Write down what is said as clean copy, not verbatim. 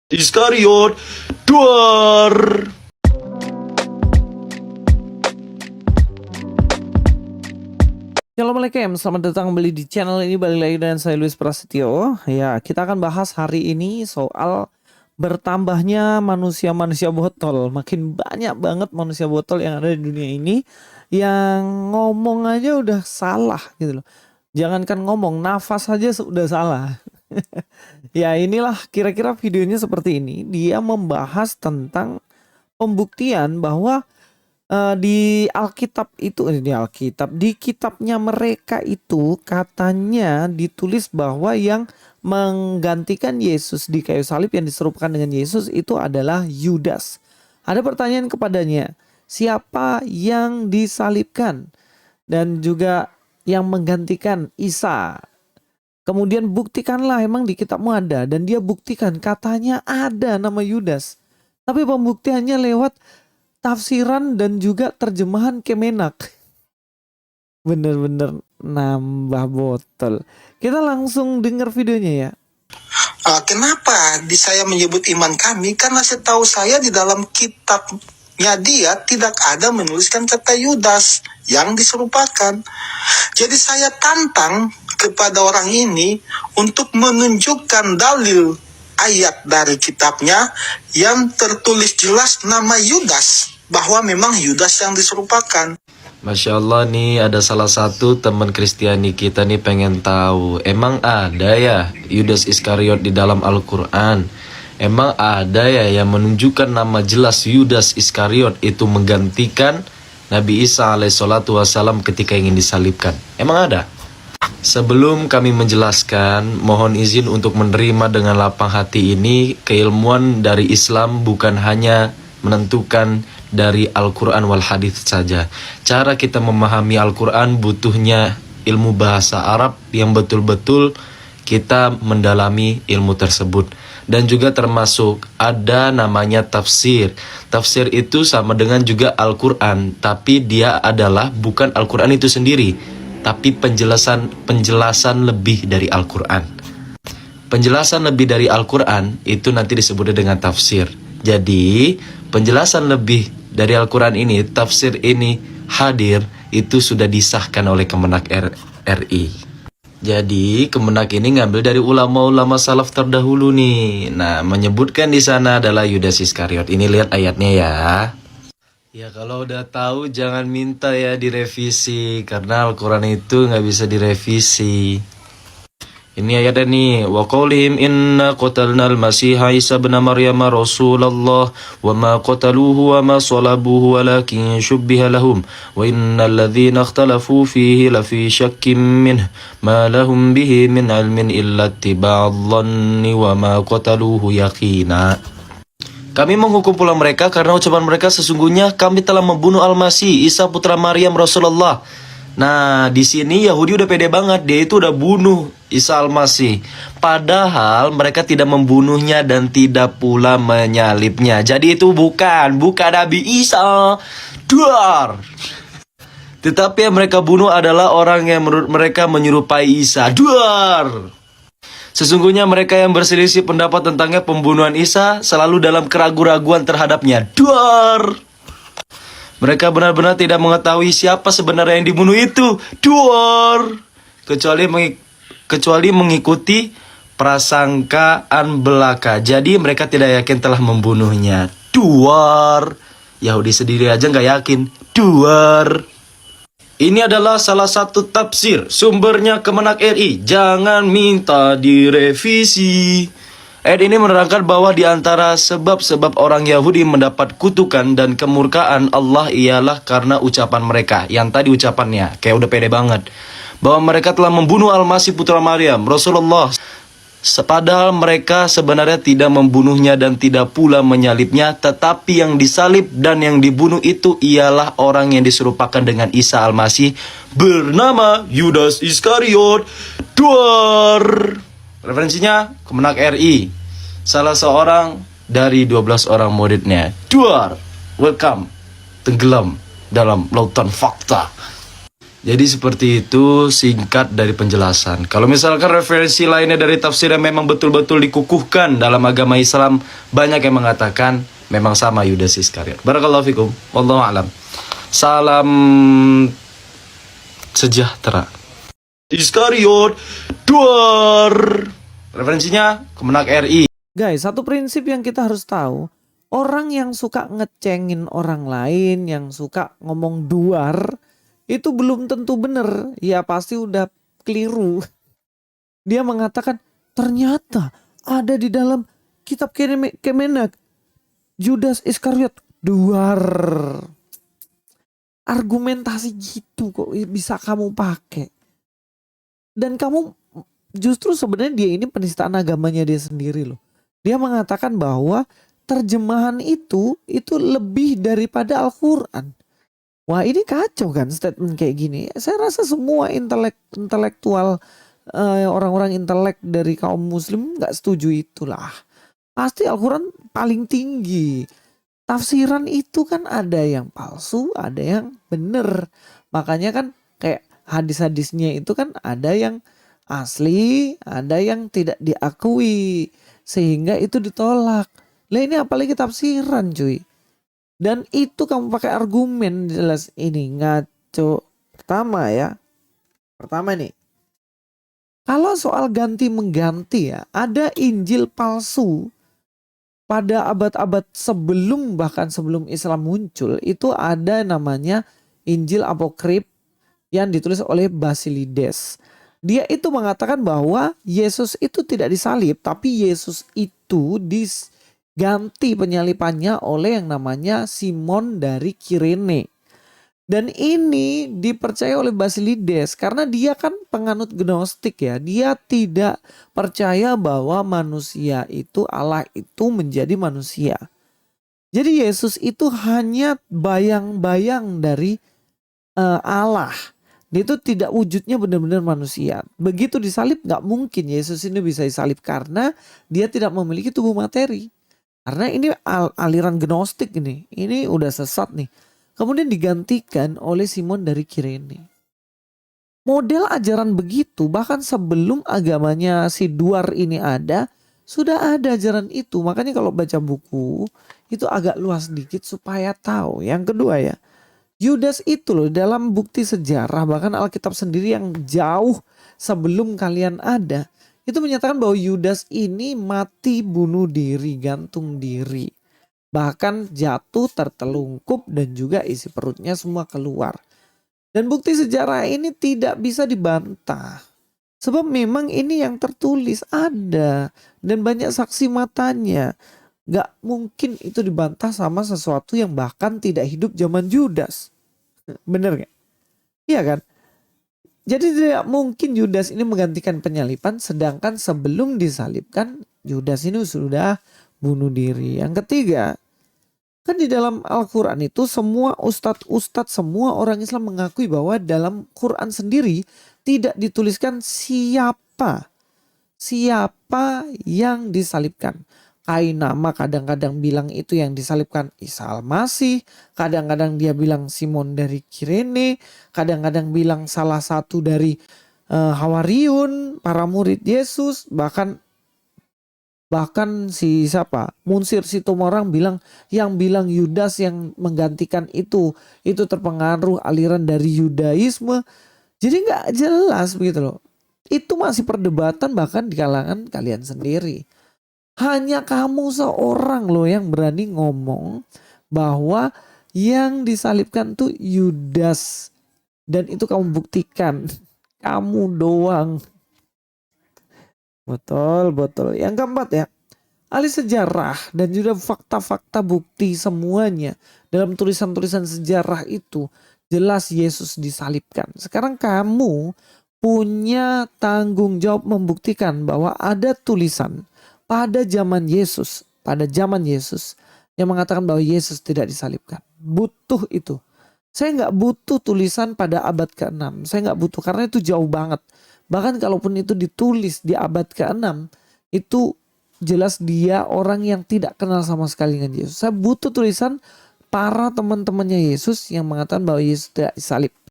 Iskariot Duar. Assalamualaikum, selamat datang kembali di channel ini. Balik lagi dengan saya Luis Prasetyo. Ya, kita akan bahas hari ini soal bertambahnya manusia-manusia botol. Makin banyak banget manusia botol yang ada di dunia ini, yang ngomong aja udah salah gitu loh. Jangankan ngomong, nafas aja sudah salah. Ya, inilah kira-kira videonya seperti ini. Dia membahas tentang pembuktian bahwa di Alkitab itu, di kitabnya mereka itu katanya ditulis bahwa yang menggantikan Yesus di kayu salib, yang diserupakan dengan Yesus itu adalah Yudas. Ada pertanyaan kepadanya, siapa yang disalibkan dan juga yang menggantikan Isa? Kemudian buktikanlah, emang di kitabmu ada? Dan dia buktikan, katanya ada nama Yudas. Tapi pembuktiannya lewat tafsiran dan juga terjemahan Kemenak. Bener-bener nambah botol. Kita langsung dengar videonya ya. Kenapa saya menyebut iman kami? Karena setahu saya di dalam kitabnya dia tidak ada menuliskan kata Yudas yang diserupakan. Jadi saya tantang kepada orang ini untuk menunjukkan dalil ayat dari kitabnya yang tertulis jelas nama Yudas, bahwa memang Yudas yang diserupakan. Masya Allah nih, ada salah satu teman Kristiani kita nih pengen tahu, emang ada ya Yudas Iskariot di dalam Al-Quran? Emang ada ya yang menunjukkan nama jelas Yudas Iskariot itu menggantikan Nabi Isa alaihissalatu wassalam ketika ingin disalibkan? Emang ada? Sebelum kami menjelaskan, mohon izin untuk menerima dengan lapang hati ini. Keilmuan dari Islam bukan hanya menentukan dari Al-Quran wal Hadith saja. Cara kita memahami Al-Quran butuhnya ilmu bahasa Arab yang betul-betul kita mendalami ilmu tersebut. Dan juga termasuk ada namanya tafsir. Tafsir itu sama dengan juga Al-Quran, tapi dia adalah bukan Al-Quran itu sendiri, tapi penjelasan lebih dari Al-Quran. Penjelasan lebih dari Al-Quran itu nanti disebutnya dengan tafsir. Jadi penjelasan lebih dari Al-Quran ini, tafsir ini hadir, itu sudah disahkan oleh Kemenak RI. Jadi Kemenak ini ngambil dari ulama-ulama salaf terdahulu nih. Nah, menyebutkan di sana adalah Yudas Iskariot. Ini lihat ayatnya ya. Ya kalau udah tahu jangan minta ya direvisi, karena Al-Quran itu nggak bisa direvisi. Ini ayatnya nih, wa qaulihim inna qatalnal masiha Isa ibn Maryam Rasulullah wa ma qataluhu wa ma salabuhu walakin shubbiha lahum wa innal ladzina ikhtalafu fihi lafi syakkim minh ma lahum bihi min ilmin illa ittiba'adh dhanni wa ma qataluhu yaqina. Kami menghukum pula mereka karena ucapan mereka, sesungguhnya kami telah membunuh Al-Masih Isa putra Maryam Rasulullah. Nah, di sini Yahudi udah pede banget, dia itu udah bunuh Isa Al-Masih. Padahal mereka tidak membunuhnya dan tidak pula menyalibnya. Jadi itu bukan Nabi Isa. Duar. Tetapi yang mereka bunuh adalah orang yang menurut mereka menyerupai Isa. Duar. Sesungguhnya mereka yang berselisih pendapat tentangnya pembunuhan Isa selalu dalam keraguan-raguan terhadapnya. Duar. Mereka benar-benar tidak mengetahui siapa sebenarnya yang dibunuh itu. Duar. Kecuali mengikuti prasangkaan belaka. Jadi mereka tidak yakin telah membunuhnya. Duar. Yahudi sendiri aja nggak yakin. Duar. Ini adalah salah satu tafsir, sumbernya Kemenak RI. Jangan minta direvisi. Ayat ini menerangkan bahwa di antara sebab-sebab orang Yahudi mendapat kutukan dan kemurkaan Allah ialah karena ucapan mereka. Yang tadi ucapannya, kayak udah pede banget, bahwa mereka telah membunuh Al-Masih putra Maryam, Rasulullah. Padahal mereka sebenarnya tidak membunuhnya dan tidak pula menyalibnya, tetapi yang disalib dan yang dibunuh itu ialah orang yang diserupakan dengan Isa Al-Masih, bernama Yudas Iskariot. Duar. Referensinya Kemenak RI, salah seorang dari 12 orang muridnya. Duar. Welcome. Tenggelam dalam lautan fakta. Jadi seperti itu singkat dari penjelasan. Kalau misalkan referensi lainnya dari tafsir yang memang betul-betul dikukuhkan dalam agama Islam, banyak yang mengatakan memang sama Yudas Iskariot. Barakallahu fikum. Wallahu a'lam. Salam sejahtera. Iskariot duar. Referensinya Kemenak RI. Guys, satu prinsip yang kita harus tahu, orang yang suka ngecengin orang lain, yang suka ngomong duar, itu belum tentu benar. Ya pasti udah keliru. Dia mengatakan, ternyata ada di dalam kitab Kemenak, Yudas Iskariot duar. Argumentasi gitu kok bisa kamu pakai. Dan kamu justru sebenarnya dia ini penistaan agamanya dia sendiri loh. Dia mengatakan bahwa terjemahan itu lebih daripada Al-Quran. Wah ini kacau kan statement kayak gini. Saya rasa semua intelektual orang-orang intelek dari kaum muslim nggak setuju itulah. Pasti Al-Quran paling tinggi. Tafsiran itu kan ada yang palsu, ada yang bener. Makanya kan kayak hadis-hadisnya itu kan ada yang asli, ada yang tidak diakui. Sehingga itu ditolak. Lah ini apalagi tafsiran cuy. Dan itu kamu pakai argumen jelas ini ngaco. Pertama nih. Kalau soal ganti mengganti ya, ada Injil palsu pada abad-abad bahkan sebelum Islam muncul, itu ada namanya Injil Apokrif yang ditulis oleh Basilides. Dia itu mengatakan bahwa Yesus itu tidak disalib, tapi Yesus itu ganti penyalipannya oleh yang namanya Simon dari Kirene. Dan ini dipercaya oleh Basilides karena dia kan penganut gnostik ya. Dia tidak percaya bahwa manusia itu, Allah itu menjadi manusia. Jadi Yesus itu hanya bayang-bayang dari Allah. Dia itu tidak wujudnya benar-benar manusia. Begitu disalib gak mungkin Yesus ini bisa disalib karena dia tidak memiliki tubuh materi. Karena ini aliran gnostik ini. Ini udah sesat nih. Kemudian digantikan oleh Simon dari Kirene. Model ajaran begitu bahkan sebelum agamanya si Duar ini ada. Sudah ada ajaran itu. Makanya kalau baca buku itu agak luas sedikit supaya tahu. Yang kedua ya. Yudas itu loh dalam bukti sejarah bahkan Alkitab sendiri yang jauh sebelum kalian ada. Itu menyatakan bahwa Yudas ini mati bunuh diri, gantung diri. Bahkan jatuh tertelungkup dan juga isi perutnya semua keluar. Dan bukti sejarah ini tidak bisa dibantah. Sebab memang ini yang tertulis ada. Dan banyak saksi matanya. Gak mungkin itu dibantah sama sesuatu yang bahkan tidak hidup zaman Yudas. Bener gak? Iya kan? Jadi tidak mungkin Yudas ini menggantikan penyalipan sedangkan sebelum disalibkan Yudas ini sudah bunuh diri. Yang ketiga, kan di dalam Al-Quran itu semua ustadz, semua orang Islam mengakui bahwa dalam Quran sendiri tidak dituliskan siapa yang disalibkan. Kainama kadang-kadang bilang itu yang disalibkan Isa Al-Masih, kadang-kadang dia bilang Simon dari Kirene, kadang-kadang bilang salah satu dari Hawariun, para murid Yesus, bahkan si siapa? Munsir Situmorang yang bilang Yudas yang menggantikan itu terpengaruh aliran dari Yudaisme. Jadi nggak jelas begitu loh. Itu masih perdebatan bahkan di kalangan kalian sendiri. Hanya kamu seorang loh yang berani ngomong bahwa yang disalibkan tuh Yudas. Dan itu kamu buktikan. Kamu doang. Betul. Yang keempat ya. Ahli sejarah dan juga fakta-fakta bukti semuanya. Dalam tulisan-tulisan sejarah itu jelas Yesus disalibkan. Sekarang kamu punya tanggung jawab membuktikan bahwa ada tulisan pada zaman Yesus yang mengatakan bahwa Yesus tidak disalibkan. Butuh itu. Saya nggak butuh tulisan pada abad ke-6. Saya nggak butuh karena itu jauh banget. Bahkan kalaupun itu ditulis di abad ke-6, itu jelas dia orang yang tidak kenal sama sekali dengan Yesus. Saya butuh tulisan para teman-temannya Yesus yang mengatakan bahwa Yesus tidak disalib.